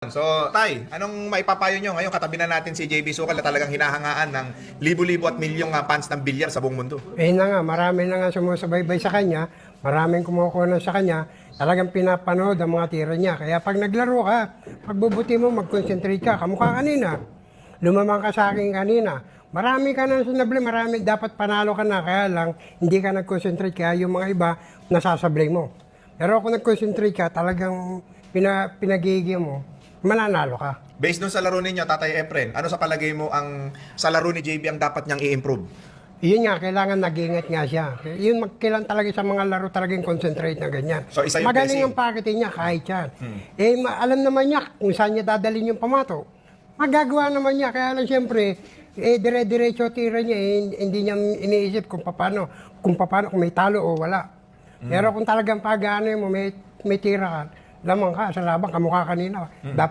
So, Tay, anong maipapayo nyo ngayon? Katabi na natin si JB Sukal na talagang hinahangaan ng libo-libo at milyong fans ng bilyar sa buong mundo. Eh na nga, marami na nga sumusubaybay sa kanya, maraming kumukuha sa kanya, talagang pinapanood ang mga tira niya. Kaya pag naglaro ka, pagbubuti mo, mag-concentrate ka. Kamukha kanina, lumamang ka sa akin kanina. Marami ka na sinablay, marami, dapat panalo ka na. Kaya lang, hindi ka nag-concentrate, kaya yung mga iba, nasasablay mo. Pero kung nag-concentrate ka, talagang pinagiging mo, mananalo ka. Based dun sa laro ninyo, Tatay Efren, ano sa palagay mo ang sa laro ni JB ang dapat niyang i-improve? Yun nga, kailangan nag-ingat nga siya. Yun, kailangan talaga sa mga laro talagang concentrate na ganyan. So, isa yung magaling blessing. ang packeting niya, kahit yan. Alam naman niya kung saan niya dadalhin yung pamato. Magagawa naman niya, kaya lang siyempre, dire-diretso tira niya, hindi niya iniisip kung paano, kung may talo o wala. Pero kung talagang pag-ano mo, may tira ka, lamang ka sa labang, kamukha kanina.